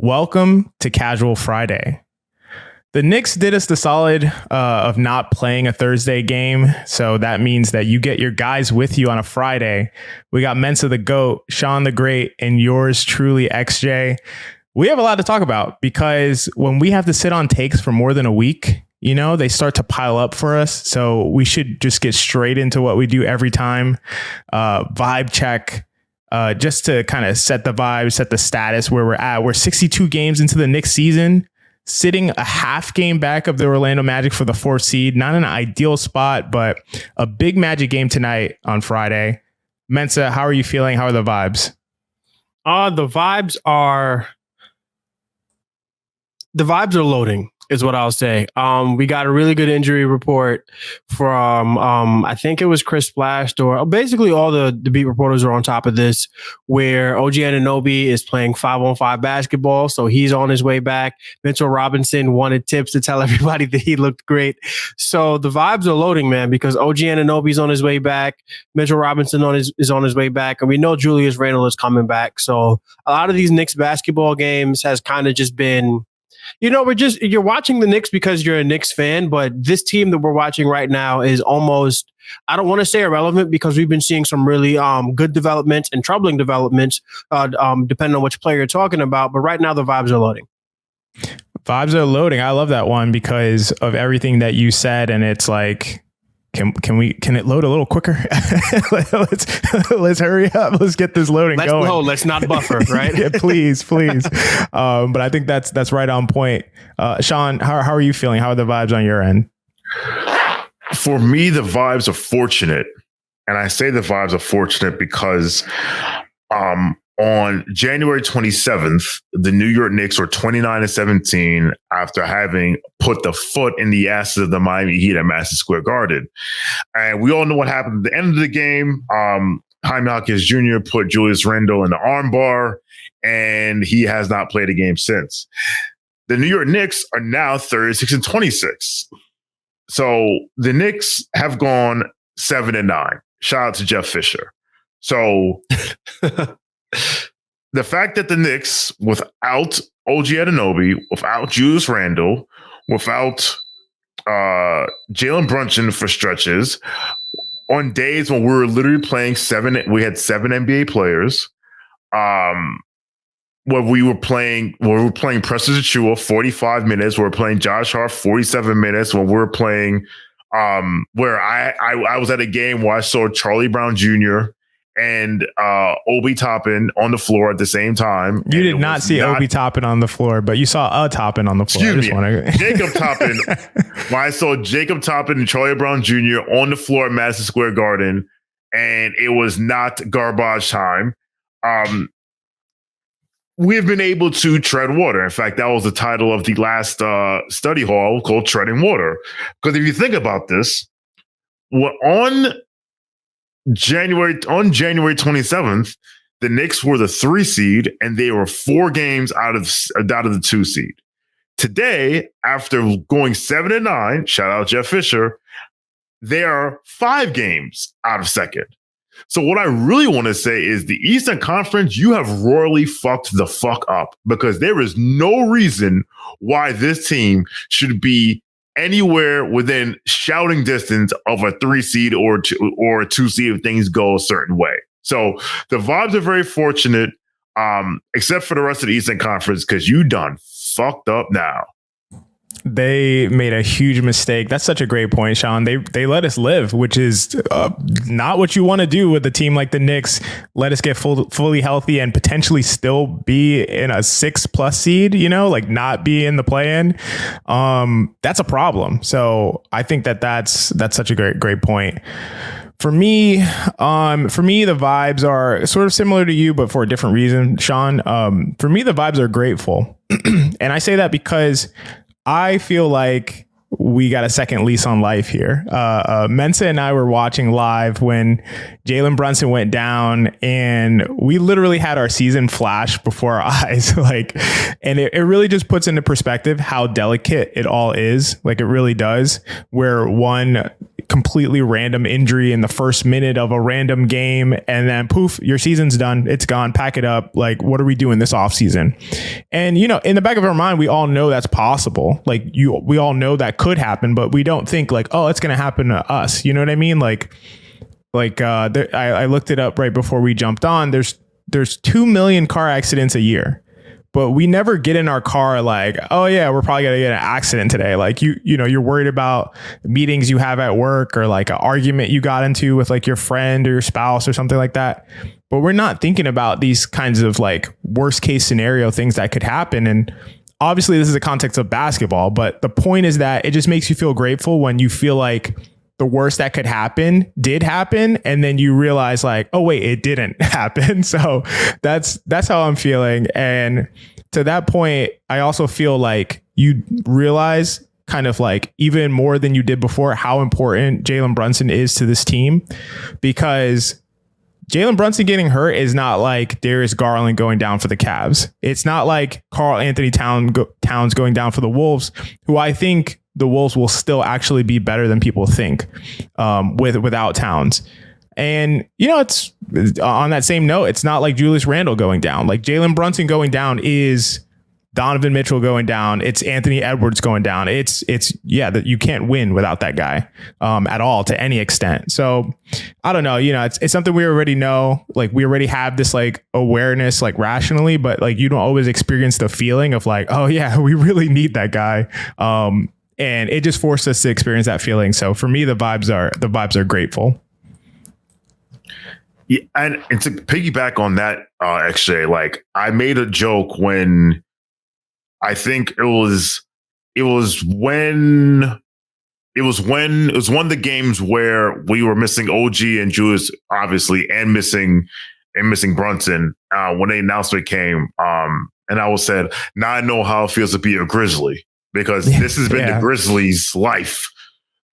welcome to Casual Friday. The Knicks did us the solid of not playing a Thursday game, so that means that you get your guys with you on a Friday. We got Mensa the GOAT, Shawn the Great, and yours truly, XJ. We have a lot to talk about because when we have to sit on takes for more than a week, you know, they start to pile up for us. So we should just get straight into what we do every time. Vibe check. Just to kind of set the vibe, set the status where we're at. We're 62 games into the Knicks season, sitting a half game back of the Orlando Magic for the 4th seed. Not an ideal spot, but a big Magic game tonight on Friday. Mensa, how are you feeling? How are the vibes? The vibes are loading, is what I'll say. We got a really good injury report from, I think it was Chris Splashed, or basically all the beat reporters are on top of this, where OG Anunoby is playing 5-on-5 basketball, so he's on his way back. Mitchell Robinson wanted tips to tell everybody that he looked great. So the vibes are loading, man, because OG Anunoby's on his way back. Mitchell Robinson is on his way back, and we know Julius Randle is coming back. So a lot of these Knicks basketball games has kind of just been, you know, you're watching the Knicks because you're a Knicks fan, but this team that we're watching right now is almost, I don't want to say irrelevant because we've been seeing some really good developments and troubling developments, depending on which player you're talking about. But right now the vibes are loading. Vibes are loading. I love that one because of everything that you said. And it's like, can it load a little quicker? let's hurry up. Let's get this loading going. Let's load. Let's not buffer, right? Yeah, please. But I think that's right on point. Shawn, how are you feeling? How are the vibes on your end? For me, the vibes are fortunate. And I say the vibes are fortunate because on January 27th, the New York Knicks were 29-17 after having put the foot in the asses of the Miami Heat at Madison Square Garden. And we all know what happened at the end of the game. Jaime Jaquez Jr. put Julius Randle in the armbar, and he has not played a game since. The New York Knicks are now 36-26. So the Knicks have gone 7-9. Shout out to Jeff Fisher. So the fact that the Knicks, without OG Anunoby, without Julius Randle, without Jalen Brunson for stretches, on days when we were literally playing we had 7 NBA players. When we were playing Precious Achiuwa 45 minutes, we were playing Josh Hart 47 minutes. When we were playing, where I was at a game where I saw Charlie Brown Jr. and Obi Toppin on the floor at the same time. You did not see Obi Toppin on the floor, but you saw a Toppin on the floor. Excuse me. Jacob Toppin. When I saw Jacob Toppin and Charlie Brown Jr. on the floor at Madison Square Garden, and it was not garbage time. We've been able to tread water. In fact, that was the title of the last study hall called Treading Water. Because if you think about this, on January 27th, the Knicks were the 3 seed and they were 4 games out of the 2 seed. Today, after going 7-9, shout out Jeff Fisher, they are 5 games out of second. So what I really want to say is the Eastern Conference, you have royally fucked the fuck up because there is no reason why this team should be anywhere within shouting distance of a 3 seed or a 2 seed if things go a certain way. So the vibes are very fortunate, except for the rest of the Eastern Conference, because you done fucked up now. They made a huge mistake. That's such a great point, Shawn. They let us live, which is not what you want to do with a team like the Knicks. Let us get fully healthy and potentially still be in a 6+ seed, you know, like not be in the play-in. That's a problem. So I think that's such a great point. For me, the vibes are sort of similar to you, but for a different reason, Shawn. For me, the vibes are grateful. And I say that because I feel like we got a second lease on life here. Mensa and I were watching live when Jalen Brunson went down, and we literally had our season flash before our eyes. And it really just puts into perspective how delicate it all is. Like, it really does. Where one completely random injury in the first minute of a random game, and then poof, your season's done. It's gone. Pack it up. Like, what are we doing this offseason? And, you know, in the back of our mind, we all know that's possible. Like, we all know that could happen, but we don't think like, oh, it's going to happen to us. You know what I mean? I looked it up right before we jumped on. There's 2 million car accidents a year, but we never get in our car like, oh yeah, we're probably gonna get an accident today. Like you know, you're worried about meetings you have at work or like an argument you got into with like your friend or your spouse or something like that. But we're not thinking about these kinds of like worst case scenario things that could happen. And obviously this is the context of basketball, but the point is that it just makes you feel grateful when you feel like the worst that could happen did happen. And then you realize like, oh wait, it didn't happen. So that's how I'm feeling. And to that point, I also feel like you realize kind of like even more than you did before, how important Jalen Brunson is to this team, because Jalen Brunson getting hurt is not like Darius Garland going down for the Cavs. It's not like Karl Anthony Towns going down for the Wolves, who I think the Wolves will still actually be better than people think without Towns. And, you know, it's on that same note, it's not like Julius Randle going down. Like Jalen Brunson going down is Donovan Mitchell going down. It's Anthony Edwards going down. It's that you can't win without that guy at all to any extent. So I don't know, you know, it's something we already know. Like we already have this like awareness, like rationally, but like you don't always experience the feeling of like, oh yeah, we really need that guy. And it just forced us to experience that feeling. So for me, the vibes are grateful. Yeah, and to piggyback on that, XJ, like I made a joke when I think it was one of the games where we were missing OG and Julius, obviously, and missing Brunson when the announcement came. And I said, now I know how it feels to be a Grizzly, because this has been the Grizzlies' life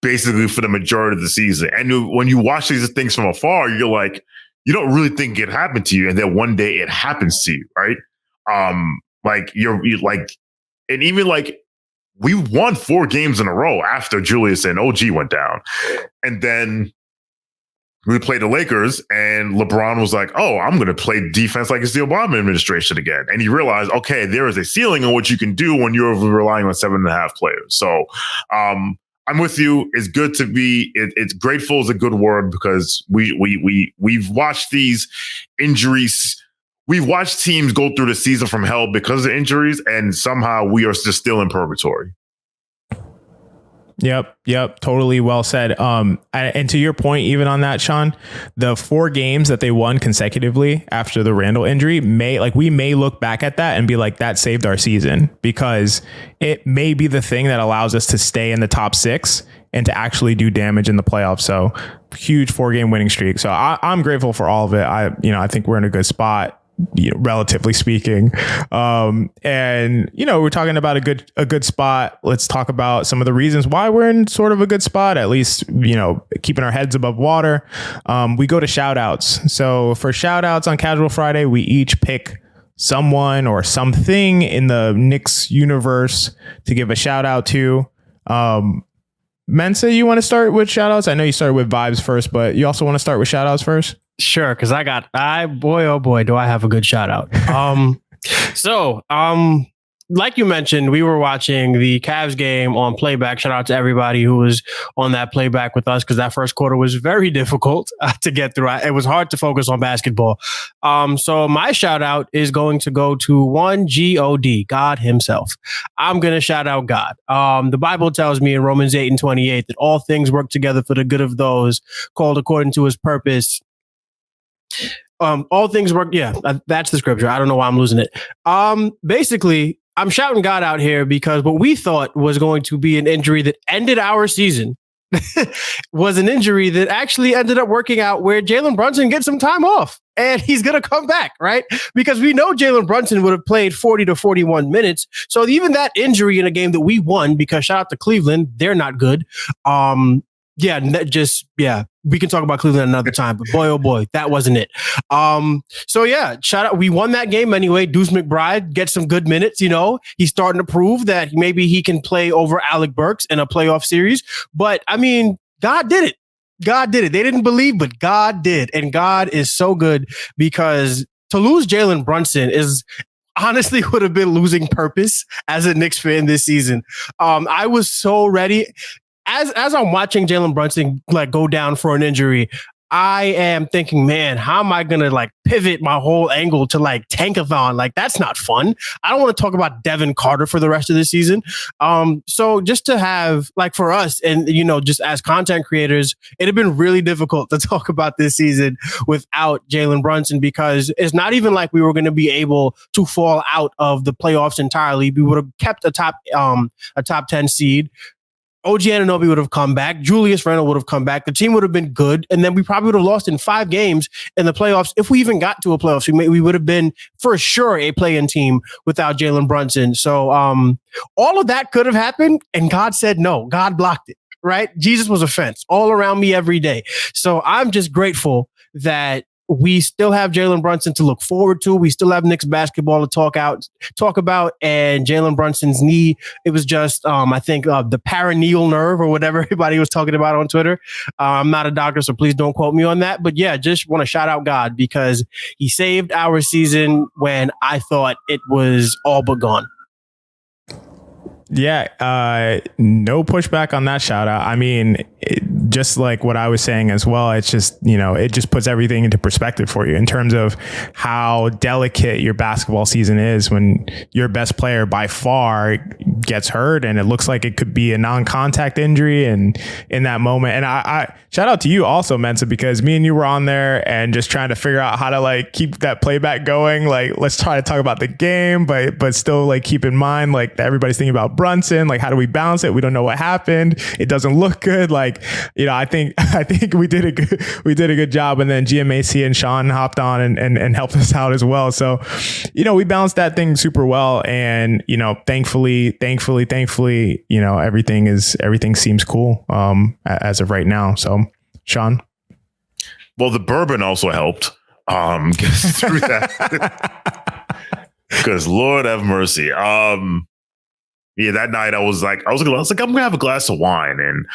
basically for the majority of the season. And when you watch these things from afar, you're like, you don't really think it happened to you, and then one day it happens to you, right? Like you're like, and even like we won 4 games in a row after Julius and OG went down, and then we played the Lakers, and LeBron was like, "Oh, I'm going to play defense like it's the Obama administration again," and he realized, okay, there is a ceiling on what you can do when you're relying on 7.5 players. So, I'm with you. It's good to be. It's grateful is a good word, because we've watched these injuries. We've watched teams go through the season from hell because of injuries, and somehow we are just still in purgatory. Yep. Totally well said. And to your point, even on that, Shawn, the 4 games that they won consecutively after the Randle injury we may look back at that and be like, that saved our season, because it may be the thing that allows us to stay in the top 6 and to actually do damage in the playoffs. So huge 4-game winning streak. So I'm grateful for all of it. I think we're in a good spot, relatively speaking. And, we're talking about a good spot. Let's talk about some of the reasons why we're in sort of a good spot, at least, keeping our heads above water. We go to shoutouts. So for shoutouts on Casual Friday, we each pick someone or something in the Knicks universe to give a shout out to. Mensa, you want to start with shoutouts? I know you started with vibes first, but you also want to start with shoutouts first? Sure, because oh boy, do I have a good shout out. Like you mentioned, we were watching the Cavs game on playback. Shout out to everybody who was on that playback with us, because that first quarter was very difficult to get through. It was hard to focus on basketball. So my shout out is going to go to one God, God himself. I'm going to shout out God. The Bible tells me in Romans 8:28 that all things work together for the good of those called according to his purpose. All things work. Yeah, that's the scripture. I don't know why I'm losing it. Basically, I'm shouting God out here because what we thought was going to be an injury that ended our season was an injury that actually ended up working out, where Jalen Brunson gets some time off and he's going to come back, right? Because we know Jalen Brunson would have played 40 to 41 minutes. So even that injury in a game that we won, because shout out to Cleveland, they're not good. We can talk about Cleveland another time, but boy, oh boy, that wasn't it. Shout out. We won that game anyway. Deuce McBride gets some good minutes. He's starting to prove that maybe he can play over Alec Burks in a playoff series. But I mean, God did it. God did it. They didn't believe, but God did. And God is so good, because to lose Jalen Brunson is honestly would have been losing purpose as a Knicks fan this season. I was so ready. As I'm watching Jalen Brunson like go down for an injury, I am thinking, man, how am I going to like pivot my whole angle to like tankathon? Like, that's not fun. I don't want to talk about Devin Carter for the rest of the season. So just to have like for us and, you know, just as content creators, it had been really difficult to talk about this season without Jalen Brunson, because it's not even like we were going to be able to fall out of the playoffs entirely. We would have kept a top 10 seed. OG Anunoby would have come back. Julius Randle would have come back. The team would have been good. And then we probably would have lost in 5 games in the playoffs. If we even got to a playoffs, we would have been for sure a play-in team without Jalen Brunson. So all of that could have happened. And God said no. God blocked it, right? Jesus was a fence all around me every day. So I'm just grateful that we still have Jalen Brunson to look forward to. We still have Knicks basketball to talk about, and Jalen Brunson's knee. It was just, I think, the paraneal nerve or whatever everybody was talking about on Twitter. I'm not a doctor, so please don't quote me on that. But yeah, just want to shout out God, because he saved our season when I thought it was all but gone. Yeah, no pushback on that shout out. I mean, just like what I was saying as well, it's just, you know, it just puts everything into perspective for you in terms of how delicate your basketball season is when your best player by far gets hurt and it looks like it could be a non-contact injury. And in that moment, and I shout out to you also, Mensa, because me and you were on there and just trying to figure out how to like keep that playback going. Like, let's try to talk about the game, but still like keep in mind, like everybody's thinking about Brunson, like how do we balance it? We don't know what happened. It doesn't look good. Like, you know, I think we did a good job. And then GMAC and Shawn hopped on and helped us out as well. So, you know, we balanced that thing super well. And, you know, thankfully, you know, everything seems cool as of right now. So, Shawn. Well, the bourbon also helped get through that. Because Lord have mercy. Yeah, that night I was like, I'm gonna have a glass of wine, and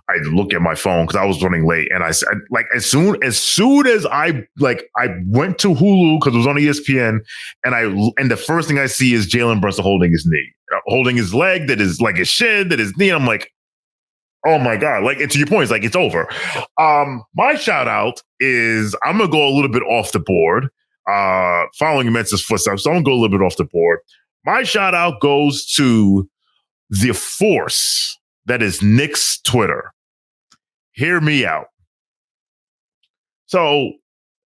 I look at my phone because I was running late, and I said, like, as soon as I went to Hulu because it was on ESPN, and the first thing I see is Jalen Brunson holding his knee, holding his leg that is like his shin, that is knee. And I'm like, oh my God! Like, and to your point, it's like it's over. My shout out is I'm gonna go a little bit off the board, following Mensa's footsteps. So I'm gonna go a little bit off the board. My shout out goes to the force that is Knicks Twitter. Hear me out. So,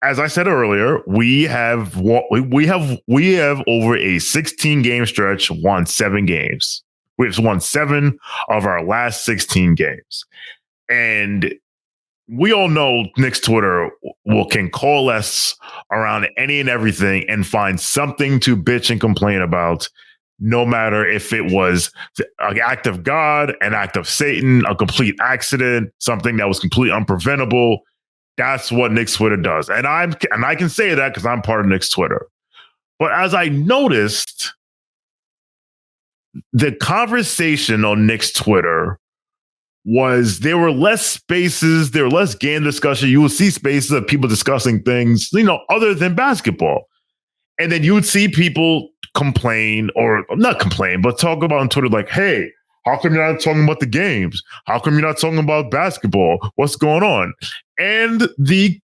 as I said earlier, we have over a 16 game stretch won 7 games. We've won 7 of our last 16 games, and we all know Knicks Twitter can coalesce around any and everything and find something to bitch and complain about, no matter if it was an act of God, an act of Satan, a complete accident, something that was completely unpreventable. That's what Knicks Twitter does. And I can say that because I'm part of Knicks Twitter. But as I noticed, the conversation on Knicks Twitter was there were less spaces, there were less game discussion. You would see spaces of people discussing things, you know, other than basketball. And then you would see people complain, or not complain, but talk about on Twitter like, hey, how come you're not talking about the games? How come you're not talking about basketball? What's going on? And the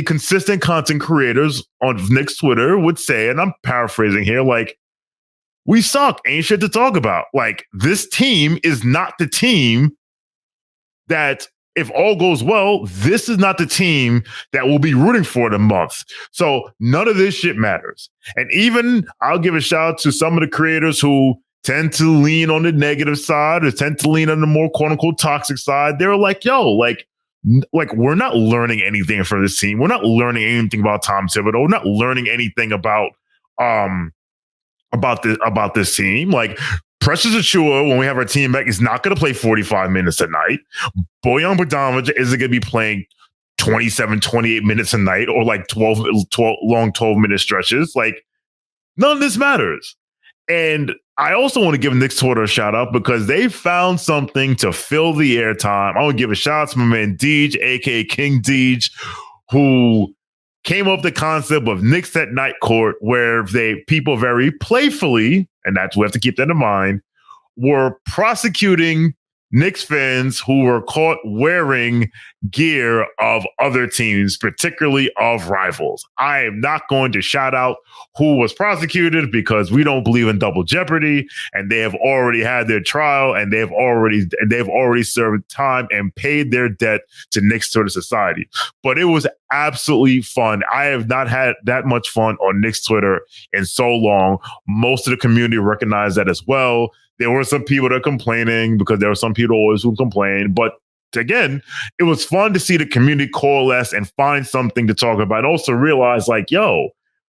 consistent content creators on Knicks Twitter would say, and I'm paraphrasing here, like, we suck, ain't shit to talk about. Like, this team is not the team that, if all goes well, this is not the team that we'll be rooting for in a month. So none of this shit matters. And even I'll give a shout out to some of the creators who tend to lean on the negative side or tend to lean on the more quote unquote toxic side. They're like, yo, like we're not learning anything for this team. We're not learning anything about Tom Thibodeau. We're not learning anything about this team. Like, Precious Achiuwa, when we have our team back, is not going to play 45 minutes a night. Bojan Bogdanovic isn't going to be playing 27, 28 minutes a night, or like 12 long 12-minute stretches. Like, none of this matters. And I also want to give Knicks Twitter a shout out because they found something to fill the airtime. I want to give a shout out to my man Deej, aka King Deej, who came up with the concept of Knicks at Night Court, where people very playfully, and that's we have to keep that in mind, were prosecuting Knicks fans who were caught wearing gear of other teams, particularly of rivals. I am not going to shout out who was prosecuted because we don't believe in double jeopardy, and they have already had their trial, and they've already served time and paid their debt to Knicks Twitter Society. But it was absolutely fun. I have not had that much fun on Knicks Twitter in so long. Most of the community recognized that as well. There were some people that are complaining because there were some people always who complain. But again, it was fun to see the community coalesce and find something to talk about and also realize like, yo,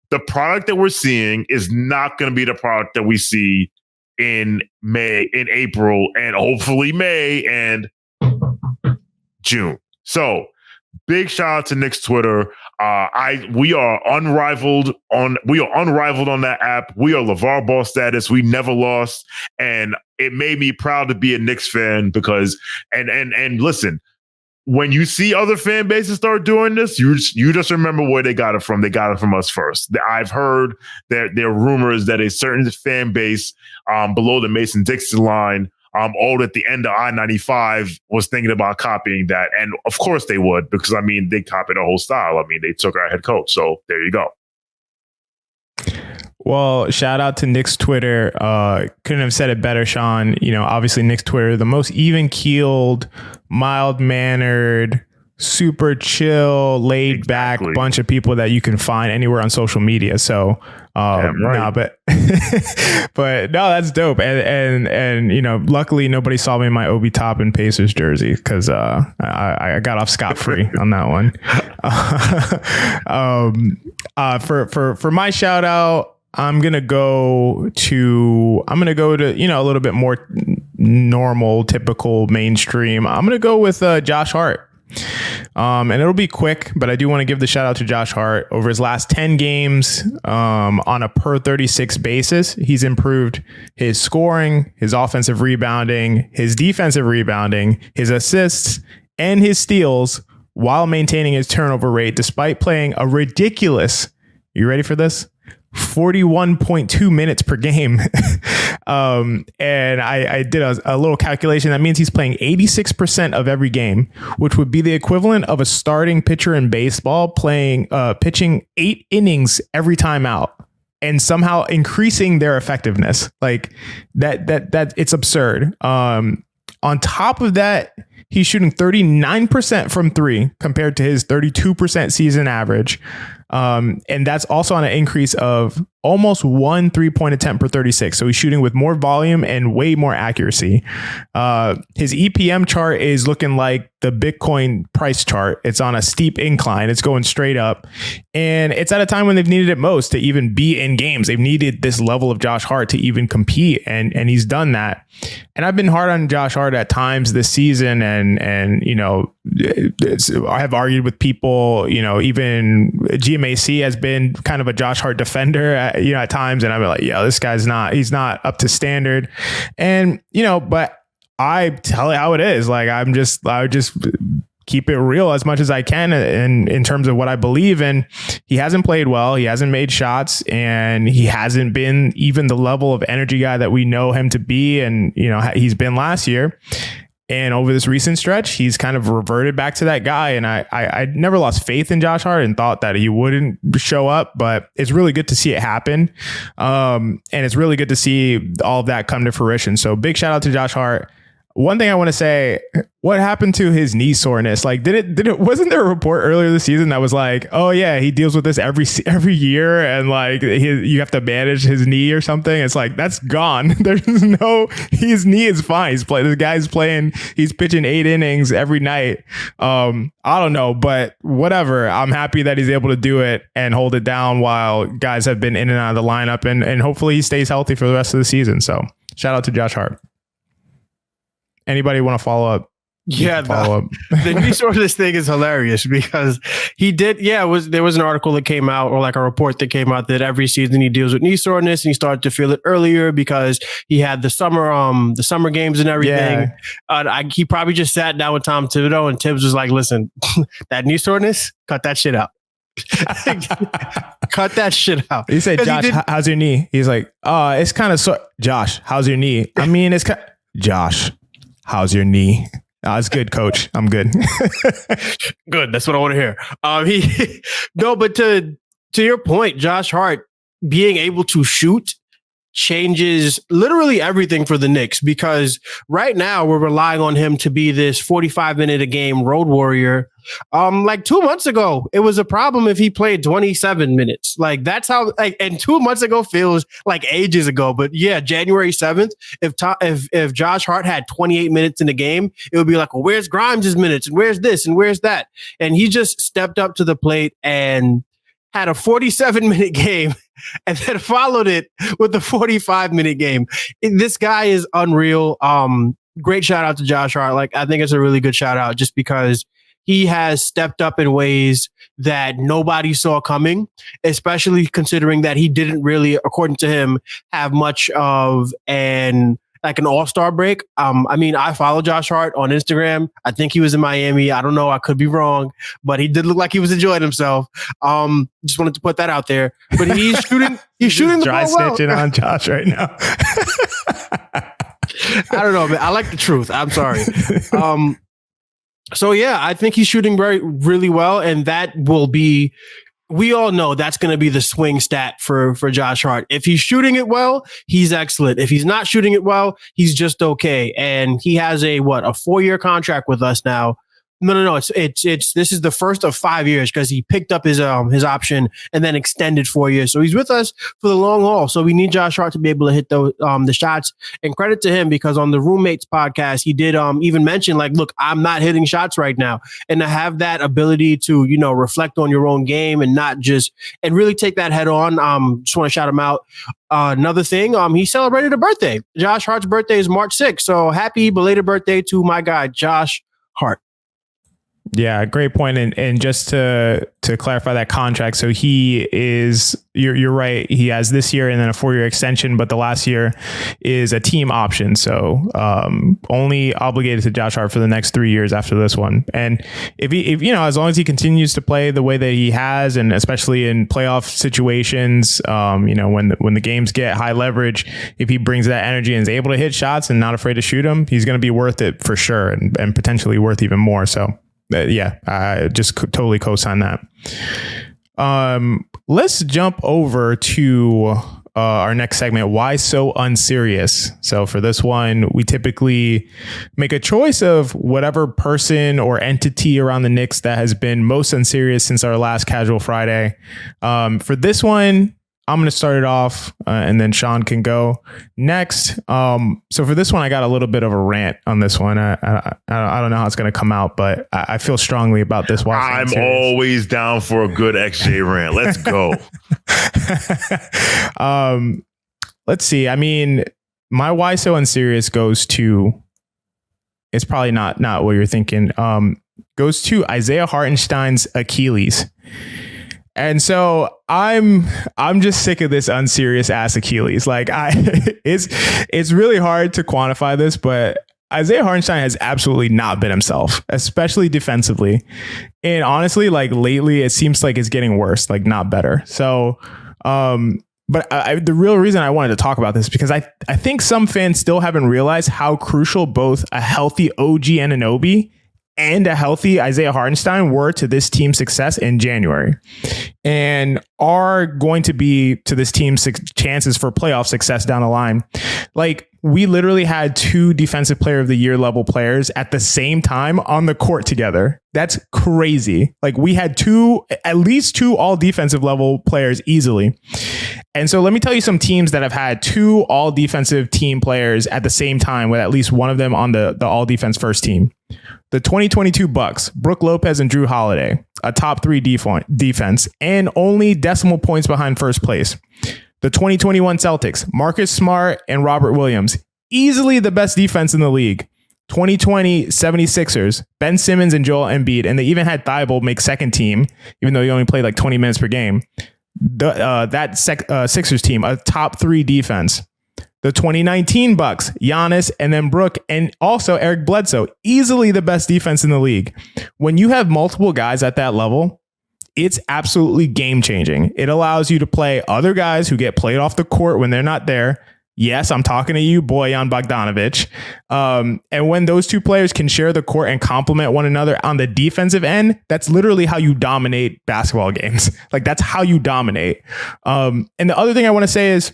the product that we're seeing is not going to be the product that we see in April, and hopefully May and June. So big shout out to Knicks Twitter. We are unrivaled on that app. We are LeVar Ball status. We never lost, and it made me proud to be a Knicks fan because and listen, when you see other fan bases start doing this, you just remember where they got it from. They got it from us first. I've heard that there are rumors that a certain fan base below the Mason-Dixon line, all at the end of I-95 was thinking about copying that. And of course they would, because I mean, they copied our whole style. I mean, they took our head coach. So there you go. Well, shout out to Knicks Twitter. Couldn't have said it better, Shawn. You know, obviously Knicks Twitter, the most even keeled, mild mannered, super chill, laid back bunch of people that you can find anywhere on social media. So, but no, that's dope. And, you know, luckily nobody saw me in my Obi Toppin Pacers jersey because I got off scot free on that one. For my shout out, I'm going to go to, you know, a little bit more normal, typical mainstream. I'm going to go with Josh Hart. And it'll be quick, but I do want to give the shout out to Josh Hart. Over his last 10 games, on a per 36 basis, he's improved his scoring, his offensive rebounding, his defensive rebounding, his assists, and his steals while maintaining his turnover rate, despite playing a ridiculous, you ready for this? 41.2 minutes per game. And I did a little calculation. That means he's playing 86% of every game, which would be the equivalent of a starting pitcher in baseball pitching 8 innings every time out and somehow increasing their effectiveness. Like that it's absurd. On top of that, he's shooting 39% from 3 compared to his 32% season average. And that's also on an increase of almost 1 3-point attempt per 36. So he's shooting with more volume and way more accuracy. His EPM chart is looking like the Bitcoin price chart. It's on a steep incline. It's going straight up. And it's at a time when they've needed it most to even be in games. They've needed this level of Josh Hart to even compete. And he's done that. And I've been hard on Josh Hart at times this season. And you know, I have argued with people, you know, even GMAC has been kind of a Josh Hart defender at times. And I'm like, yeah, this guy's he's not up to standard. And, you know, but I tell it how it is. Like, I would just keep it real as much as I can in terms of what I believe in. He hasn't played well. He hasn't made shots, and he hasn't been even the level of energy guy that we know him to be. And, you know, he's been last year. And over this recent stretch, he's kind of reverted back to that guy. And I never lost faith in Josh Hart and thought that he wouldn't show up, but it's really good to see it happen. And it's really good to see all of that come to fruition. So big shout out to Josh Hart. One thing I want to say, what happened to his knee soreness? Like, wasn't there a report earlier this season that was like, oh yeah, he deals with this every year, and like you have to manage his knee or something? It's like, that's gone. There's his knee is fine. This guy's playing, he's pitching 8 innings every night. I don't know, but whatever. I'm happy that he's able to do it and hold it down while guys have been in and out of the lineup, and hopefully he stays healthy for the rest of the season. So shout out to Josh Hart. Anybody want to follow up Yeah, follow up. The knee soreness thing is hilarious because he did. Yeah, there was an article that came out, or like a report that came out, that every season he deals with knee soreness, and he started to feel it earlier because he had the summer games and everything. Yeah. He probably just sat down with Tom Thibodeau, and Tibbs was like, "Listen, that knee soreness, cut that shit out." Cut that shit out. He said, "Josh, how's your knee?" He's like, it's kind of sore. Josh, how's your knee? I mean, Josh, how's your knee? It's good, coach. I'm good. Good. That's what I want to hear. But to your point, Josh Hart being able to shoot changes literally everything for the Knicks, because right now we're relying on him to be this 45-minute a game road warrior. Like 2 months ago, it was a problem if he played 27 minutes. Like that's how, and 2 months ago feels like ages ago. But yeah, January 7th, if Josh Hart had 28 minutes in the game, it would be like, well, where's Grimes' minutes and where's this and where's that? And he just stepped up to the plate and had a 47-minute game and then followed it with the 45-minute game. This guy is unreal. Great shout out to Josh Hart. Like, I think it's a really good shout out just because he has stepped up in ways that nobody saw coming, especially considering that he didn't really, according to him, have much of an all-star break. I mean, I follow Josh Hart on Instagram. I think he was in Miami. I don't know. I could be wrong, but he did look like he was enjoying himself. Just wanted to put that out there. But he's shooting. He's shooting the ball well. Dry snitching on Josh right now. I don't know, man. I like the truth. I'm sorry. So yeah, I think he's shooting really well, and that will be. We all know that's going to be the swing stat for Josh Hart. If he's shooting it well, he's excellent. If he's not shooting it well, he's just okay. And he has a 4-year contract with us now. No. It's this is the first of 5 years because he picked up his option and then extended 4 years. So he's with us for the long haul. So we need Josh Hart to be able to hit the shots. And credit to him, because on the Roommates podcast, he did even mention, like, look, I'm not hitting shots right now. And to have that ability to, reflect on your own game and and really take that head on. Just want to shout him out. Another thing, he celebrated a birthday. Josh Hart's birthday is March 6th. So happy belated birthday to my guy, Josh Hart. Yeah, great point. And just to clarify that contract, so he is, you're right, he has this year and then a 4-year extension, but the last year is a team option. So only obligated to Josh Hart for the next 3 years after this one. And if as long as he continues to play the way that he has, and especially in playoff situations, when the games get high leverage, if he brings that energy and is able to hit shots and not afraid to shoot them, he's going to be worth it for sure, and potentially worth even more. So I just totally co-sign that. Let's jump over to our next segment, Why So Unserious? So for this one, we typically make a choice of whatever person or entity around the Knicks that has been most unserious since our last Casual Friday. For this one, I'm going to start it off and then Shawn can go next. So for this one, I got a little bit of a rant on this one. I don't know how it's going to come out, but I feel strongly about this. I'm always down for a good XJ rant. Let's go. Let's see. I mean, my Why So Unserious goes to, it's probably not what you're thinking. Goes to Isaiah Hartenstein's Achilles. And so I'm just sick of this unserious ass Achilles. Like it's really hard to quantify this, but Isaiah Hartenstein has absolutely not been himself, especially defensively. And honestly, like lately, it seems like it's getting worse, like not better. So, but the real reason I wanted to talk about this is because I think some fans still haven't realized how crucial both a healthy OG Anunoby and a healthy Isaiah Hartenstein were to this team's success in January, and are going to be to this team's chances for playoff success down the line. Like, we literally had 2 Defensive Player of the Year level players at the same time on the court together. That's crazy. Like, we had at least two all defensive level players easily. And so let me tell you some teams that have had 2 all defensive team players at the same time, with at least one of them on the all defense first team. The 2022 Bucks, Brook Lopez and Drew Holiday, a top 3 defense, and only decimal points behind first place. The 2021 Celtics, Marcus Smart and Robert Williams, easily the best defense in the league. 2020 76ers, Ben Simmons and Joel Embiid, and they even had Thibault make second team, even though he only played like 20 minutes per game. Sixers team, a top 3 defense. The 2019 Bucks, Giannis, and then Brook, and also Eric Bledsoe, easily the best defense in the league. When you have multiple guys at that level, it's absolutely game changing. It allows you to play other guys who get played off the court when they're not there. Yes, I'm talking to you, Bojan Bogdanovic. And when those two players can share the court and complement one another on the defensive end, that's literally how you dominate basketball games. Like, that's how you dominate. And the other thing I want to say is,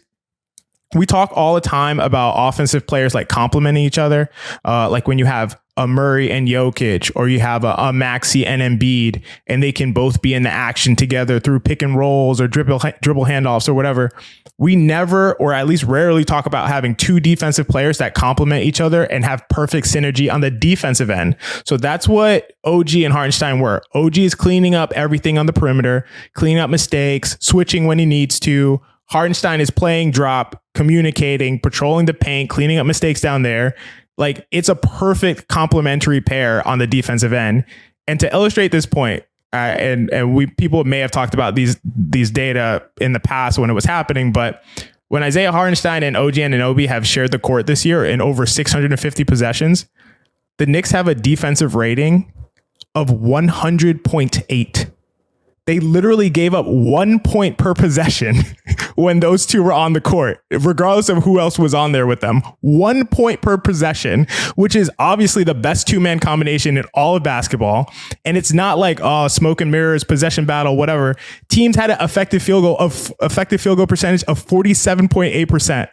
we talk all the time about offensive players like complementing each other. Like when you have a Murray and Jokic, or you have a Maxey and Embiid, and they can both be in the action together through pick and rolls or dribble handoffs or whatever. We never, or at least rarely, talk about having two defensive players that complement each other and have perfect synergy on the defensive end. So that's what OG and Hartenstein were. OG is cleaning up everything on the perimeter, cleaning up mistakes, switching when he needs to. Hartenstein is playing drop, communicating, patrolling the paint, cleaning up mistakes down there. Like, it's a perfect complementary pair on the defensive end. And to illustrate this point, and people may have talked about these data in the past when it was happening, but when Isaiah Hartenstein and OG Anunoby have shared the court this year in over 650 possessions, the Knicks have a defensive rating of 100.8. They literally gave up 1 point per possession when those two were on the court, regardless of who else was on there with them. 1 point per possession, which is obviously the best two-man combination in all of basketball. And it's not like, smoke and mirrors, possession battle, whatever. Teams had an effective field goal percentage of 47.8%.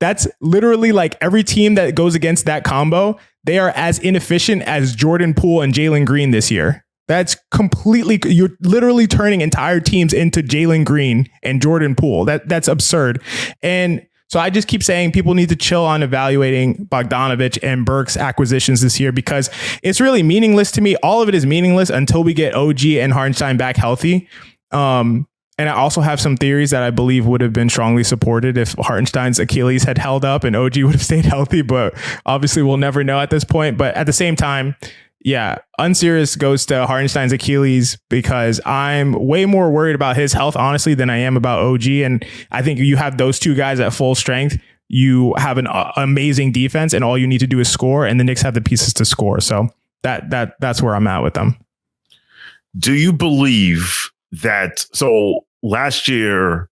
That's literally like every team that goes against that combo, they are as inefficient as Jordan Poole and Jalen Green this year. That's completely, you're literally turning entire teams into Jalen Green and Jordan Poole. That's absurd. And so I just keep saying people need to chill on evaluating Bogdanovic and Burks acquisitions this year, because it's really meaningless to me. All of it is meaningless until we get OG and Hartenstein back healthy. And I also have some theories that I believe would have been strongly supported if Hartenstein's Achilles had held up and OG would have stayed healthy, but obviously we'll never know at this point. But at the same time, yeah, Unserious goes to Hartenstein's Achilles, because I'm way more worried about his health, honestly, than I am about OG. And I think you have those two guys at full strength. You have an amazing defense, and all you need to do is score, and the Knicks have the pieces to score. So that's where I'm at with them. Do you believe that? So last year,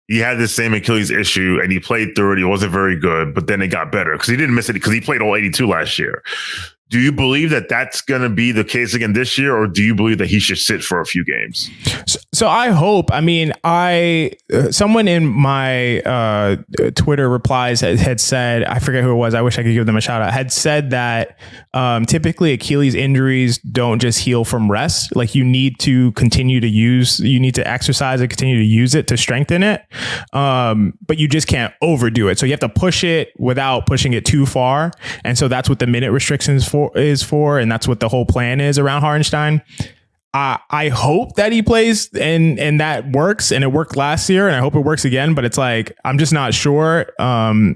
he had the same Achilles issue and he played through it. He wasn't very good, but then it got better because he didn't miss it, because he played all 82 last year. Do you believe that that's going to be the case again this year, or do you believe that he should sit for a few games? So I hope. I mean, someone in my Twitter replies had said, I forget who it was, I wish I could give them a shout out, had said that typically Achilles injuries don't just heal from rest. Like, you need to exercise and continue to use it to strengthen it. But you just can't overdo it. So you have to push it without pushing it too far. And so that's what the minute restrictions is for, and that's what the whole plan is around Hartenstein. I hope that he plays and that works, and it worked last year, and I hope it works again, but it's like, I'm just not sure. I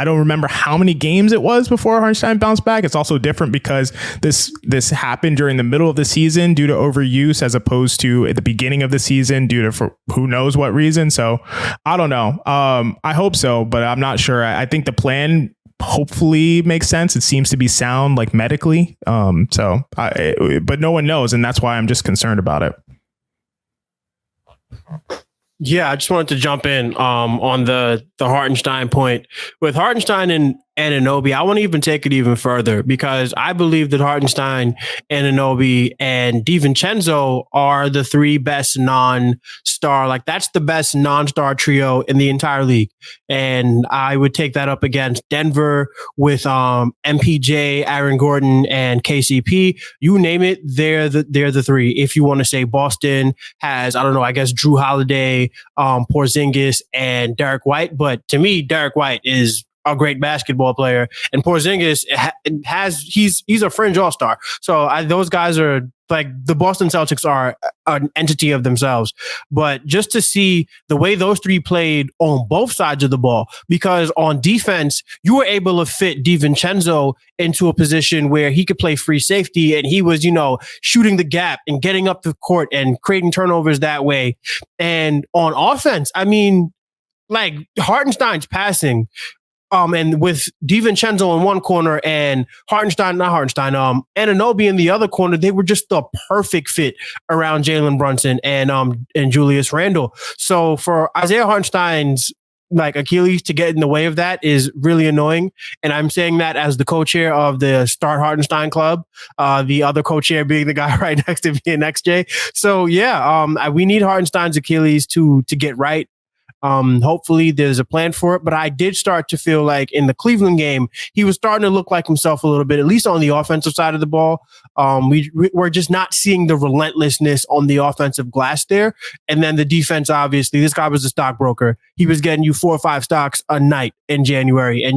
don't remember how many games it was before Hartenstein bounced back. It's also different because this happened during the middle of the season due to overuse, as opposed to at the beginning of the season due to for who knows what reason. So I don't know. I hope so, but I'm not sure. I think the plan hopefully makes sense. It seems to be sound, like medically. But no one knows, and that's why I'm just concerned about it. Yeah, I just wanted to jump in on the Hartenstein point. With Hartenstein and Anunoby, I want to even take it even further, because I believe that Hartenstein, Anunoby, and DiVincenzo are the three best non-star. Like, that's the best non-star trio in the entire league. And I would take that up against Denver with MPJ, Aaron Gordon, and KCP. You name it, they're the three. If you want to say Boston has, I don't know, I guess Drew Holiday, Porzingis, and Derek White. But to me, Derek White is a great basketball player, and Porzingis he's a fringe all-star. So those guys are like the Boston Celtics are an entity of themselves. But just to see the way those three played on both sides of the ball, because on defense, you were able to fit DiVincenzo into a position where he could play free safety, and he was, shooting the gap and getting up the court and creating turnovers that way. And on offense, I mean, like Hartenstein's passing, and with DiVincenzo in one corner and Anunoby in the other corner, they were just the perfect fit around Jalen Brunson and Julius Randle. So for Isaiah Hartenstein's like Achilles to get in the way of that is really annoying. And I'm saying that as the co-chair of the Start Hartenstein Club, the other co-chair being the guy right next to me and XJ. So yeah, we need Hartenstein's Achilles to get right. Hopefully there's a plan for it, but I did start to feel like in the Cleveland game, he was starting to look like himself a little bit, at least on the offensive side of the ball. We're just not seeing the relentlessness on the offensive glass there. And then the defense, obviously, this guy was a stockbroker. He was getting you 4 or 5 stocks a night in January, and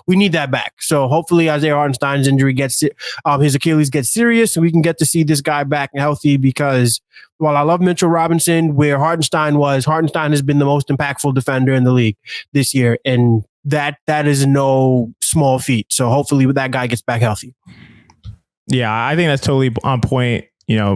we need that back. So hopefully Isaiah Hartenstein's injury his Achilles gets serious, and we can get to see this guy back and healthy, because while I love Mitchell Robinson, where Hartenstein has been the most impactful defender in the league this year. And that is no small feat. So hopefully that guy gets back healthy. Yeah, I think that's totally on point,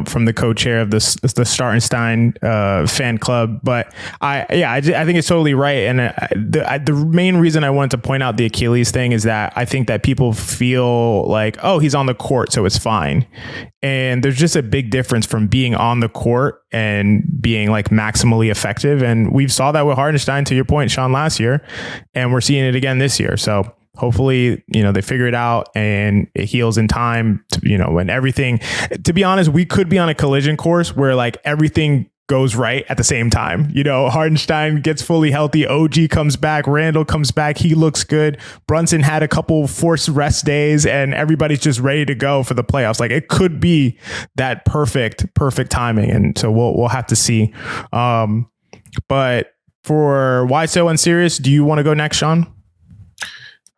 from the co-chair of the Startenstein fan club. But I think it's totally right. And the main reason I wanted to point out the Achilles thing is that I think that people feel like, oh, he's on the court, so it's fine. And there's just a big difference from being on the court and being like maximally effective. And we saw that with Hartenstein, to your point, Shawn, last year, and we're seeing it again this year. So hopefully, they figure it out and it heals in time, when everything, to be honest, we could be on a collision course where like everything goes right at the same time. Hartenstein gets fully healthy. OG comes back. Randall comes back. He looks good. Brunson had a couple forced rest days and everybody's just ready to go for the playoffs. Like it could be that perfect timing. And so we'll have to see. But for Why So Unserious, do you want to go next, Shawn?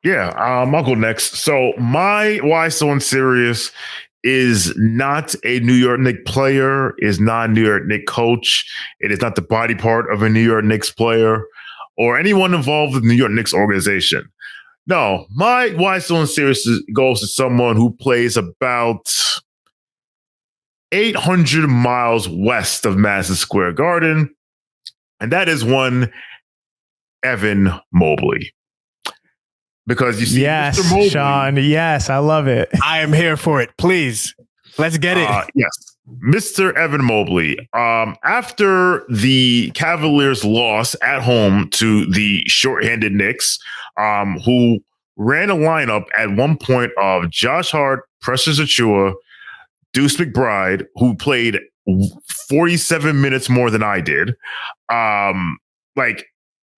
Yeah, I'll go next. So my Why So Unserious is not a New York Knicks player, is not a New York Knicks coach. It is not the body part of a New York Knicks player or anyone involved with the New York Knicks organization. No, my Why So Unserious goes to someone who plays about 800 miles west of Madison Square Garden, and that is one Evan Mobley. Because you see, yes, Mr. Mobley, Shawn, yes, I love it. I am here for it. Please, let's get it. Yes, Mr. Evan Mobley. After the Cavaliers loss at home to the shorthanded Knicks, who ran a lineup at one point of Josh Hart, Precious Achiuwa, Deuce McBride, who played 47 minutes more than I did.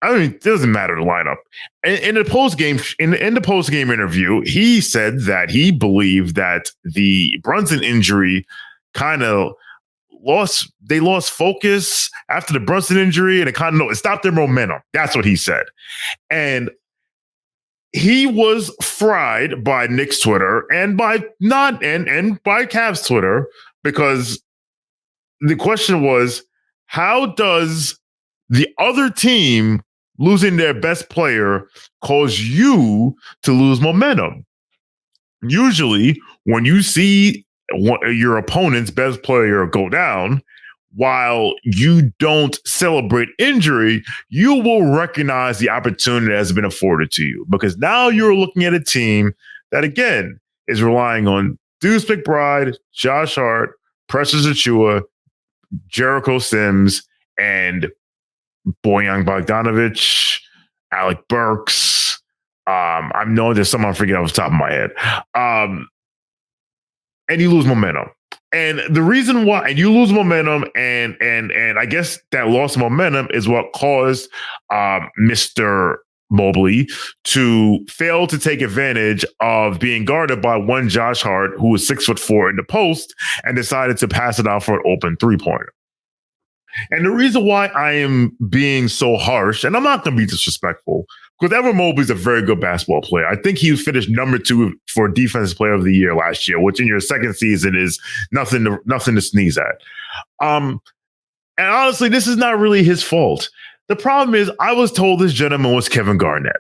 It doesn't matter the lineup. In the post game interview, he said that he believed that the Brunson injury kind of lost focus after the Brunson injury, and it stopped their momentum. That's what he said, and he was fried by Knicks Twitter and by Cavs Twitter, because the question was, how does the other team losing their best player cause you to lose momentum? Usually, when you see your opponent's best player go down, while you don't celebrate injury, you will recognize the opportunity that has been afforded to you, because now you're looking at a team that, again, is relying on Deuce McBride, Josh Hart, Precious Achiuwa, Jericho Sims, and Bojan Bogdanovic, Alec Burks. I know there's some I'm forgetting off the top of my head. And you lose momentum. And the reason why, and you lose momentum, and I guess that loss of momentum is what caused Mr. Mobley to fail to take advantage of being guarded by one Josh Hart, who was 6'4" in the post, and decided to pass it out for an open 3-pointer. And the reason why I am being so harsh, and I'm not going to be disrespectful, because Evan Mobley's a very good basketball player. I think he finished number 2 for Defensive Player of the Year last year, which in your second season is nothing to sneeze at. And honestly, this is not really his fault. The problem is I was told this gentleman was Kevin Garnett.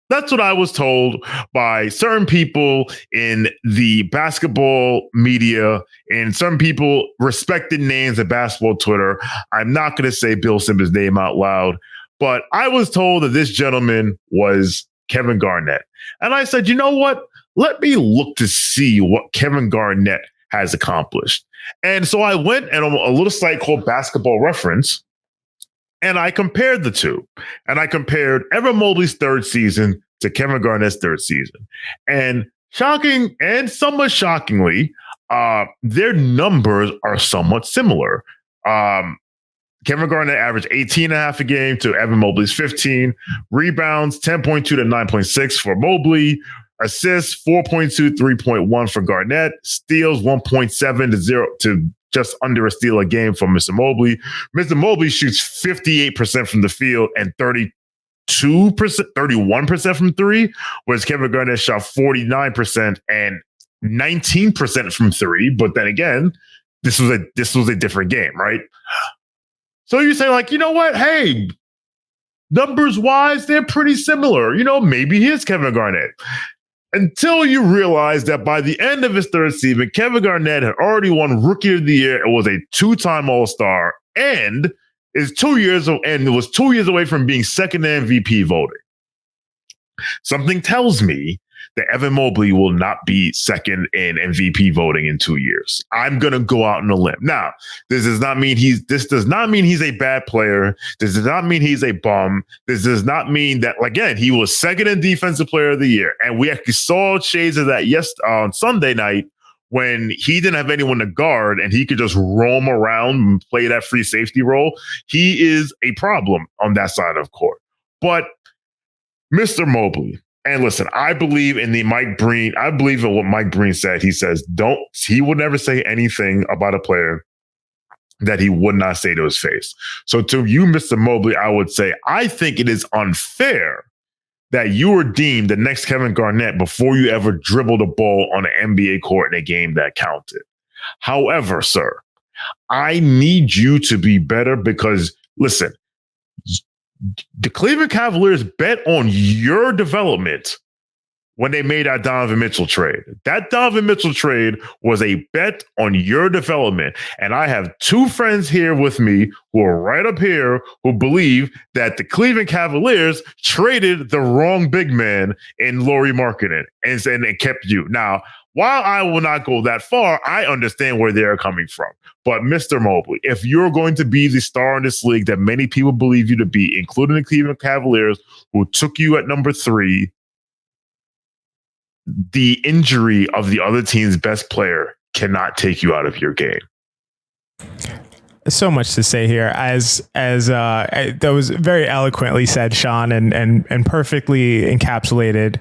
That's what I was told by certain people in the basketball media and some people respected names of basketball Twitter. I'm not going to say Bill Simmons' name out loud, but I was told that this gentleman was Kevin Garnett. And I said, you know what? Let me look to see what Kevin Garnett has accomplished. And so I went on a little site called Basketball Reference, and I compared the two. And I compared Evan Mobley's third season to Kevin Garnett's third season. And shocking and somewhat shockingly, their numbers are somewhat similar. Kevin Garnett averaged 18.5 a game to Evan Mobley's 15. Rebounds, 10.2 to 9.6 for Mobley. Assists, 4.2, 3.1 for Garnett. Steals, 1.7 to 0 to just under a steal a game from Mr. Mobley. Mr. Mobley shoots 58% from the field and 31% from three, whereas Kevin Garnett shot 49% and 19% from three. But then again, this was a different game, right? So you say, like, you know what? Hey, numbers wise, they're pretty similar. You know, maybe he is Kevin Garnett. Until you realize that by the end of his third season, Kevin Garnett had already won Rookie of the Year and was a 2-time All-Star and was 2 years away from being second MVP voting. Something tells me that Evan Mobley will not be second in MVP voting in 2 years. I'm going to go out on a limb. Now, this does not mean he's a bad player. This does not mean he's a bum. This does not mean that, again, he was second in Defensive Player of the Year. And we actually saw shades of that on Sunday night when he didn't have anyone to guard and he could just roam around and play that free safety role. He is a problem on that side of court. But Mr. Mobley, and listen, I believe in what Mike Breen said. He says, he would never say anything about a player that he would not say to his face. So to you, Mr. Mobley, I would say, I think it is unfair that you were deemed the next Kevin Garnett before you ever dribbled a ball on an NBA court in a game that counted. However, sir, I need you to be better because, listen, the Cleveland Cavaliers bet on your development when they made that Donovan Mitchell trade. That Donovan Mitchell trade was a bet on your development. And I have two friends here with me who are right up here who believe that the Cleveland Cavaliers traded the wrong big man in Lauri Markkanen and kept you. Now, while I will not go that far, I understand where they're coming from. But Mr. Mobley, if you're going to be the star in this league that many people believe you to be, including the Cleveland Cavaliers, who took you at number 3, the injury of the other team's best player cannot take you out of your game. So much to say here, as that was very eloquently said, Shawn, and perfectly encapsulated.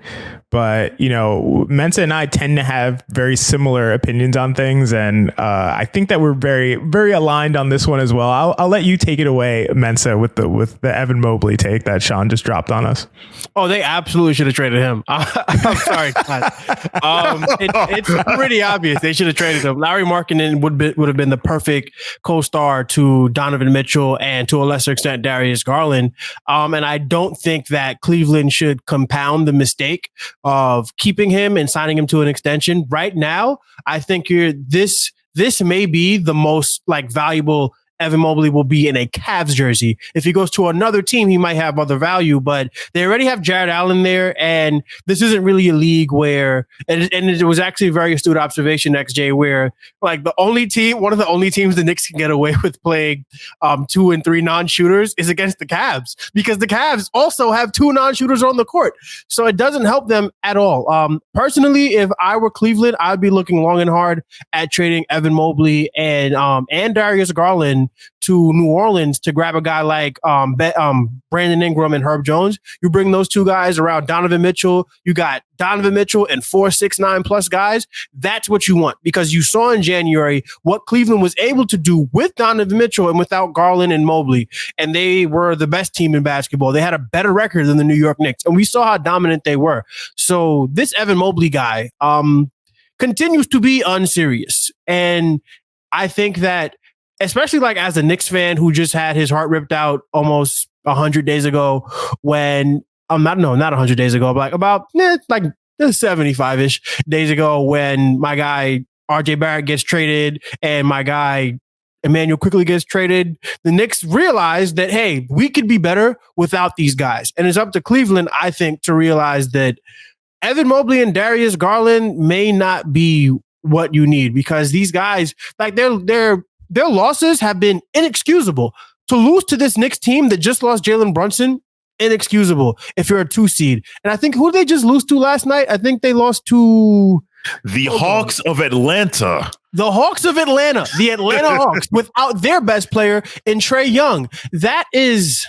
But, you know, Mensa and I tend to have very similar opinions on things. And I think that we're very, very aligned on this one as well. I'll let you take it away, Mensa, with the Evan Mobley take that Shawn just dropped on us. Oh, they absolutely should have traded him. I'm sorry. It's pretty obvious they should have traded him. Lauri Markkanen would have been the perfect co-star to Donovan Mitchell and to a lesser extent Darius Garland. And I don't think that Cleveland should compound the mistake of keeping him and signing him to an extension. Right now, I think this may be the most valuable Evan Mobley will be in a Cavs jersey. If he goes to another team, he might have other value, but they already have Jared Allen there, and this isn't really a league where, and it was actually a very astute observation, XJ, where one of the only teams the Knicks can get away with playing 2 and 3 non-shooters is against the Cavs, because the Cavs also have 2 non-shooters on the court. So it doesn't help them at all. Personally, if I were Cleveland, I'd be looking long and hard at trading Evan Mobley and Darius Garland Cleveland to New Orleans to grab a guy like Brandon Ingram and Herb Jones. You bring those two guys around Donovan Mitchell. You got Donovan Mitchell and 4, 6, 9+ guys. That's what you want, because you saw in January what Cleveland was able to do with Donovan Mitchell and without Garland and Mobley. And they were the best team in basketball. They had a better record than the New York Knicks. And we saw how dominant they were. So this Evan Mobley guy continues to be unserious. And I think that, especially like as a Knicks fan who just had his heart ripped out almost 100 days ago when not 100 days ago, but about 75-ish days ago when my guy RJ Barrett gets traded and my guy Emmanuel quickly gets traded, the Knicks realized that, hey, we could be better without these guys. And it's up to Cleveland, I think, to realize that Evan Mobley and Darius Garland may not be what you need, because these guys, like their losses have been inexcusable. To lose to this Knicks team that just lost Jalen Brunson, inexcusable if you're a 2 seed. And I think, who did they just lose to last night? I think they lost to the Hawks of Atlanta. The Hawks of Atlanta, the Atlanta Hawks, without their best player in Trae Young. That is,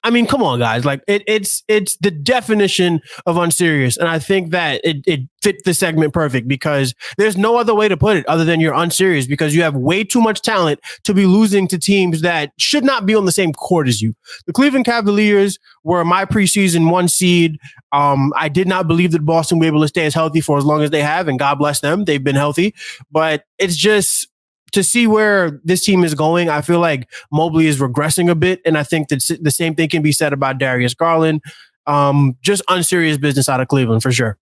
I mean, come on, guys. Like it's the definition of unserious. And I think that it fit the segment perfect, because there's no other way to put it other than you're unserious, because you have way too much talent to be losing to teams that should not be on the same court as you. The Cleveland Cavaliers were my preseason 1 seed. I did not believe that Boston would be able to stay as healthy for as long as they have, and God bless them. They've been healthy, but it's just, to see where this team is going, I feel like Mobley is regressing a bit. And I think that the same thing can be said about Darius Garland. Just unserious business out of Cleveland for sure.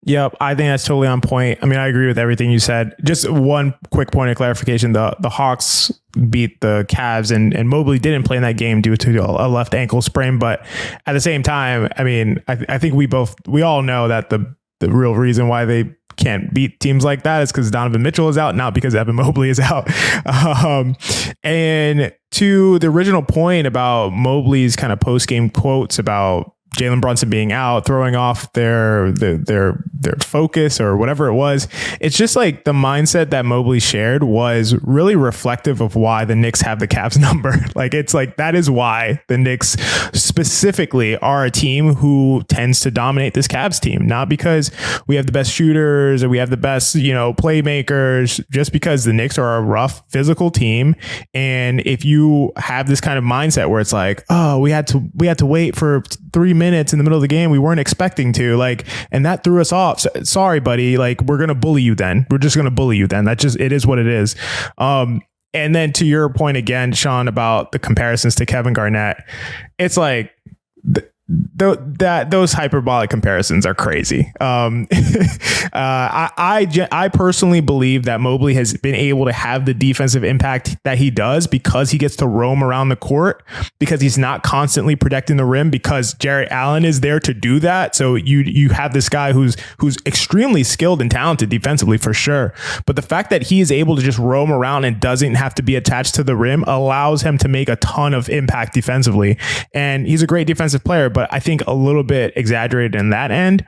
Yep, I think that's totally on point. I mean, I agree with everything you said. Just one quick point of clarification. The Hawks beat the Cavs and Mobley didn't play in that game due to a left ankle sprain. But at the same time, I mean, I think we all know that the real reason why they can't beat teams like that is because Donovan Mitchell is out, not because Evan Mobley is out. And to the original point about Mobley's kind of post-game quotes about Jalen Brunson being out, throwing off their focus or whatever it was. It's just like the mindset that Mobley shared was really reflective of why the Knicks have the Cavs number. Like, it's like, that is why the Knicks specifically are a team who tends to dominate this Cavs team, not because we have the best shooters or we have the best, playmakers, just because the Knicks are a rough physical team. And if you have this kind of mindset where it's like, oh, we had to wait for 3 minutes in the middle of the game, we weren't expecting to, and that threw us off. So, sorry, buddy. We're going to bully you then. We're just going to bully you then. It is what it is. And then to your point again, Shawn, about the comparisons to Kevin Garnett, it's like, those hyperbolic comparisons are crazy. I personally believe that Mobley has been able to have the defensive impact that he does because he gets to roam around the court, because he's not constantly protecting the rim, because Jarrett Allen is there to do that. So you have this guy who's extremely skilled and talented defensively for sure. But the fact that he is able to just roam around and doesn't have to be attached to the rim allows him to make a ton of impact defensively. And he's a great defensive player, but I think a little bit exaggerated in that end.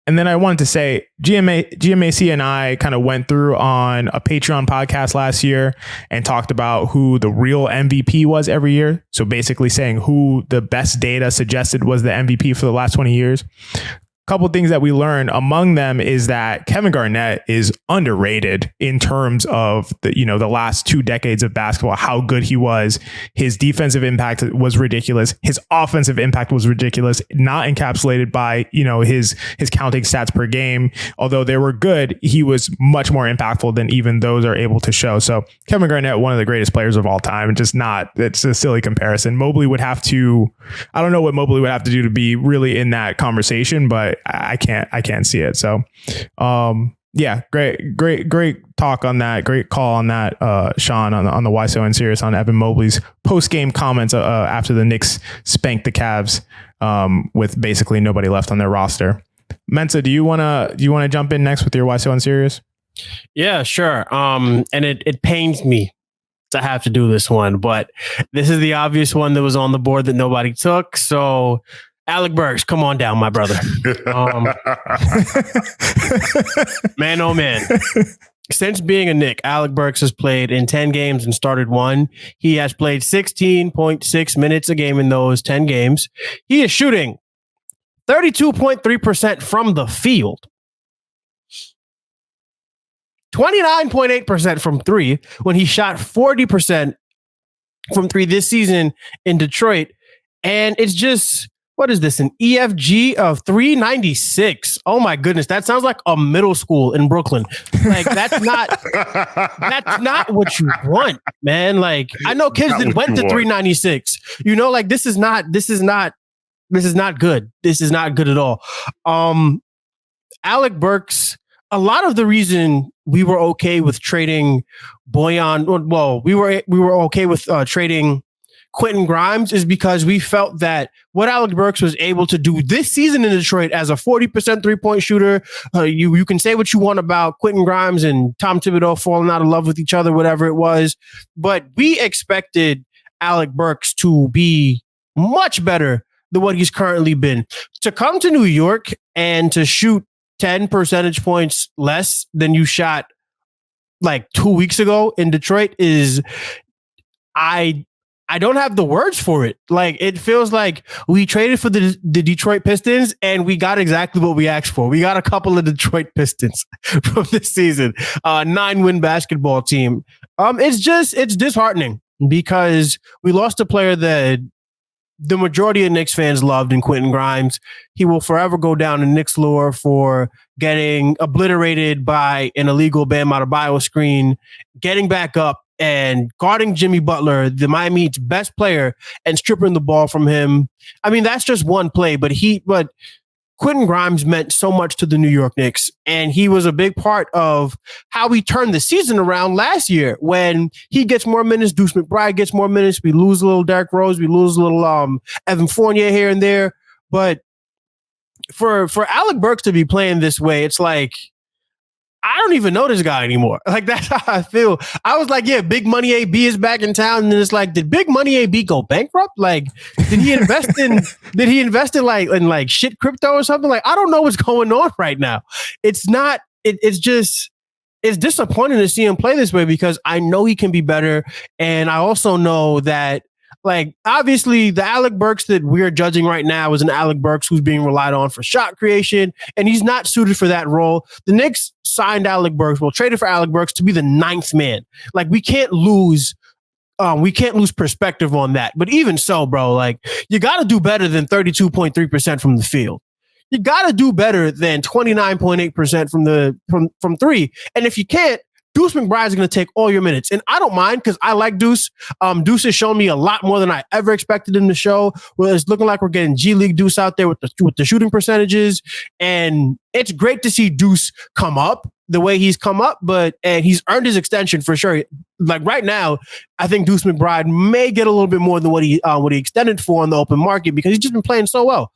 And then I wanted to say, GMAC and I kind of went through on a Patreon podcast last year and talked about who the real MVP was every year. So basically saying who the best data suggested was the MVP for the last 20 years. Couple of things that we learned among them is that Kevin Garnett is underrated in terms of the last 2 decades of basketball, how good he was. His defensive impact was ridiculous. His offensive impact was ridiculous, not encapsulated by, his counting stats per game. Although they were good, he was much more impactful than even those are able to show. So Kevin Garnett, one of the greatest players of all time, it's a silly comparison. Mobley would have to, I don't know what Mobley would have to do to be really in that conversation, but I can't see it. So, yeah, great talk on that. Great call on that, Shawn, on the Why So Unserious on Evan Mobley's post-game comments after the Knicks spanked the Cavs with basically nobody left on their roster. Mensa, do you wanna jump in next with your Why So Unserious? Yeah, sure. And it pains me to have to do this one, but this is the obvious one that was on the board that nobody took. So, Alec Burks, come on down, my brother. Man, oh man. Since being a Knick, Alec Burks has played in 10 games and started 1. He has played 16.6 minutes a game in those 10 games. He is shooting 32.3% from the field, 29.8% from 3, when he shot 40% from 3 this season in Detroit. And it's just, what is this, an EFG of 396? Oh my goodness, that sounds like a middle school in Brooklyn. Like that's not what you want, man. Like I know kids that went to 396. You know, like this is not good. This is not good at all. Alec Burks, a lot of the reason we were okay with trading Bojan, well, we were okay with trading Quentin Grimes is because we felt that what Alec Burks was able to do this season in Detroit as a 40% three-point shooter, you can say what you want about Quentin Grimes and Tom Thibodeau falling out of love with each other, whatever it was, but we expected Alec Burks to be much better than what he's currently been. To come to New York and to shoot 10 percentage points less than you shot like 2 weeks ago in Detroit is, I don't have the words for it. Like, it feels like we traded for the Detroit Pistons and we got exactly what we asked for. We got a couple of Detroit Pistons from this season, 9-win basketball team. It's disheartening because we lost a player that the majority of Knicks fans loved in Quentin Grimes. He will forever go down in Knicks lore for getting obliterated by an illegal Bam Adebayo screen, getting back up and guarding Jimmy Butler, the Miami Heat's best player, and stripping the ball from him. I mean, that's just one play, but Quentin Grimes meant so much to the New York Knicks, and he was a big part of how we turned the season around last year. When he gets more minutes, Deuce McBride gets more minutes, we lose a little Derrick Rose, we lose a little Evan Fournier here and there. But for Alec Burks to be playing this way, it's like, I don't even know this guy anymore. Like, that's how I feel. I was like, yeah, Big Money AB is back in town. And then it's like, did Big Money AB go bankrupt? Like, did he invest in like shit crypto or something? Like, I don't know what's going on right now. It's disappointing to see him play this way because I know he can be better. And I also know that, like, obviously the Alec Burks that we're judging right now is an Alec Burks who's being relied on for shot creation, and he's not suited for that role. The Knicks signed Alec Burks, traded for Alec Burks to be the 9th man. Like, we can't lose perspective on that. But even so, bro, like, you got to do better than 32.3% from the field. You got to do better than 29.8% from 3. And if you can't, Deuce McBride is going to take all your minutes. And I don't mind because I like Deuce. Deuce has shown me a lot more than I ever expected him to show. Well, it's looking like we're getting G League Deuce out there with the shooting percentages. And it's great to see Deuce come up the way he's come up, and he's earned his extension for sure. Like right now, I think Deuce McBride may get a little bit more than what he extended for in the open market because he's just been playing so well.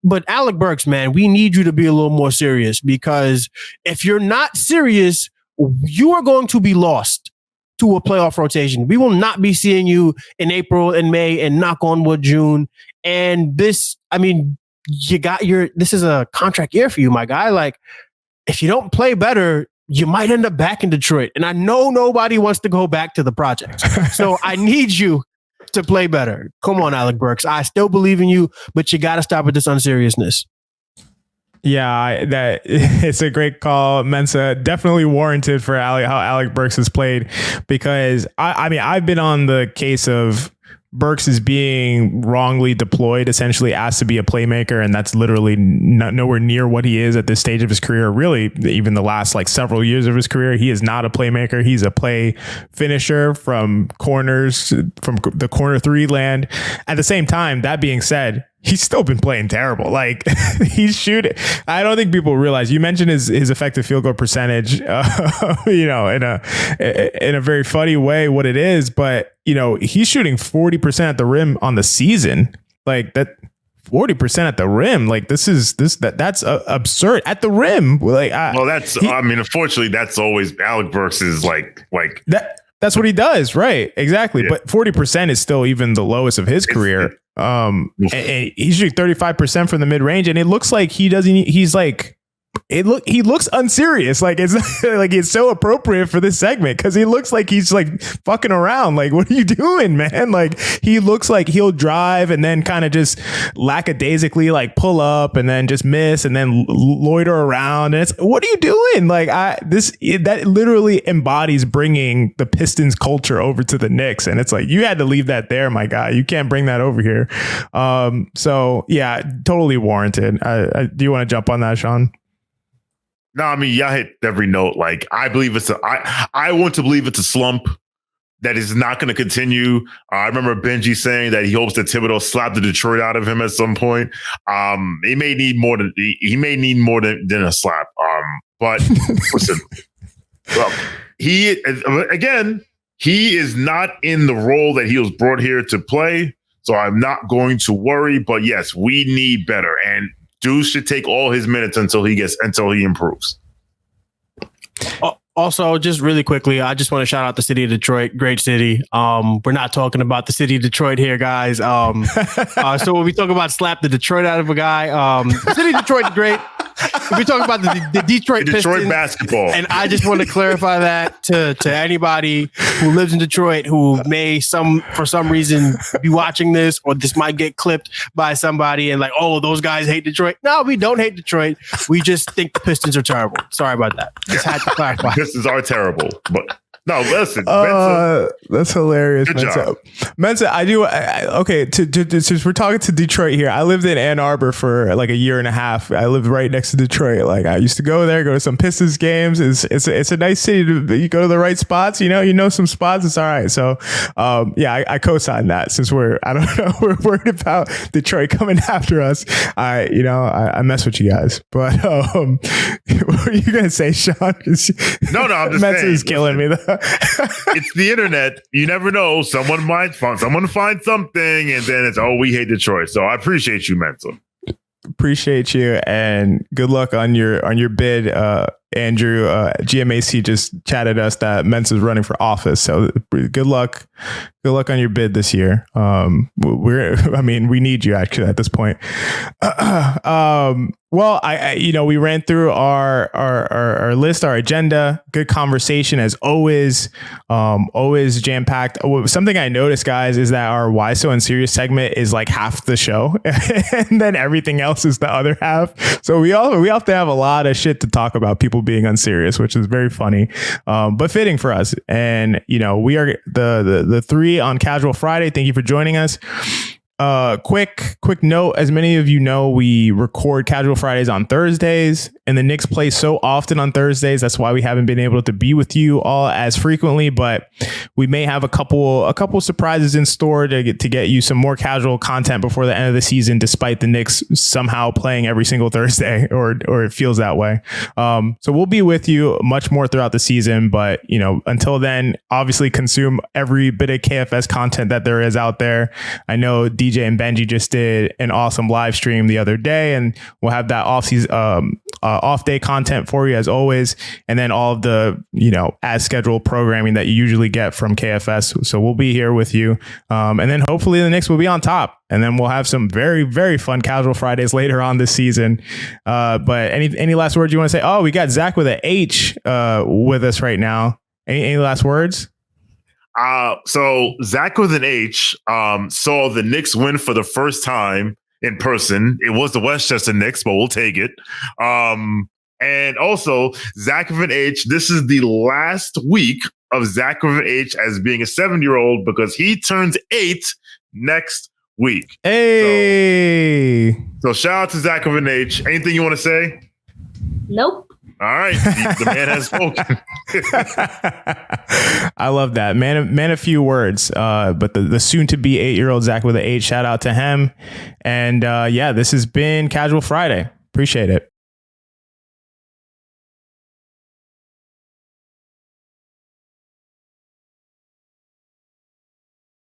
But Alec Burks, man, we need you to be a little more serious because if you're not serious, you are going to be lost to a playoff rotation. We will not be seeing you in April and May and knock on wood June. And this, I mean, this is a contract year for you, my guy. Like, if you don't play better, you might end up back in Detroit. And I know nobody wants to go back to the project. So I need you to play better. Come on, Alec Burks. I still believe in you, but you got to stop with this unseriousness. Yeah, it's a great call, Mensa. Definitely warranted for how Alec Burks has played because I mean, I've been on the case of Burks is being wrongly deployed, essentially asked to be a playmaker, and that's literally nowhere near what he is at this stage of his career. Really, even the last several years of his career, he is not a playmaker. He's a play finisher from corners, from the corner 3 land. At the same time, that being said, he's still been playing terrible. Like, he's shooting. I don't think people realize. You mentioned his effective field goal percentage, in a very funny way, what it is. But he's shooting 40% at the rim on the season. Like, that 40% at the rim. Like, that's absurd at the rim. Like, unfortunately, that's always Alec Burks is like that. That's what he does, right? Exactly. Yeah. But 40% is still even the lowest of his career. And he's shooting 35% from the mid range, and it looks like he's like he looks unserious. Like it's like it's so appropriate for this segment because he looks like he's like fucking around. Like, what are you doing, man? Like he looks like he'll drive and then kind of just lackadaisically like pull up and then just miss and then loiter around. And it's, what are you doing? Like that literally embodies bringing the Pistons culture over to the Knicks. And it's like, you had to leave that there, my guy. You can't bring that over here. So yeah, totally warranted. Do you want to jump on that, Shawn? No, I mean, y'all hit every note. Like, I believe I want to believe it's a slump that is not going to continue. I remember Benji saying that he hopes that Thibodeau slapped the Detroit out of him at some point. He may need more than a slap. But listen, well, he is not in the role that he was brought here to play. So I'm not going to worry. But yes, we need better, and Deuce should take all his minutes until he improves. Also, just really quickly, I just want to shout out the city of Detroit. Great city. We're not talking about the city of Detroit here, guys. So when we talk about slap the Detroit out of a guy, the city of Detroit is great. We talk about the Detroit Pistons, basketball, and I just want to clarify that to anybody who lives in Detroit who may for some reason be watching this, or this might get clipped by somebody and like, oh, those guys hate Detroit. No, we don't hate Detroit. We just think the Pistons are terrible. Sorry about that. Just had to clarify. Pistons are terrible, but. No, listen. That's hilarious, Mensa. Mensa, okay. Since we're talking to Detroit here, I lived in Ann Arbor for like a year and a half. I lived right next to Detroit. Like I used to go there, go to some Pistons games. It's a nice city. You go to the right spots. You know some spots. It's all right. So, I co-sign that. Since we're worried about Detroit coming after us. I mess with you guys. But what were you gonna say, Shawn? No, I'm just Mensa saying. is killing me though. It's the internet. You never know. Someone find something, and then it's, oh, we hate Detroit. So I appreciate you, Mensa. Appreciate you, and good luck on your bid. Andrew, GMAC just chatted us that Mensa's running for office. So good luck on your bid this year. We need you actually at this point. Well, we ran through our list, our agenda. Good conversation as always. Always jam packed. Something I noticed, guys, is that our Why So Unserious segment is like half the show, and then everything else is the other half. So we have to have a lot of shit to talk about. People being unserious, which is very funny, but fitting for us. And we are the three on Casual Friday. Thank you for joining us. Quick note, as many of you know, we record Casual Fridays on Thursdays, and the Knicks play so often on Thursdays. That's why we haven't been able to be with you all as frequently, but we may have a couple surprises in store to get you some more casual content before the end of the season, despite the Knicks somehow playing every single Thursday, or it feels that way. So we'll be with you much more throughout the season, but until then, obviously consume every bit of KFS content that there is out there. I know DJ and Benji just did an awesome live stream the other day, and we'll have that off day content for you as always, and then all of the as scheduled programming that you usually get from KFS. So we'll be here with you, and then hopefully the Knicks will be on top, and then we'll have some very, very fun Casual Fridays later on this season. But any last words you want to say? Oh, we got Zach with an H with us right now. Any last words? So Zach with an H saw the Knicks win for the first time in person. It was the Westchester Knicks, but we'll take it. And also Zach with an H. This is the last week of Zach with an H as being a 7-year-old because he turns 8 next week. Hey. So shout out to Zach with an H. Anything you want to say? Nope. All right. The man has spoken. I love that. Man, a few words. But the soon to be 8-year-old Zach with an H, shout out to him. And this has been Casual Friday. Appreciate it.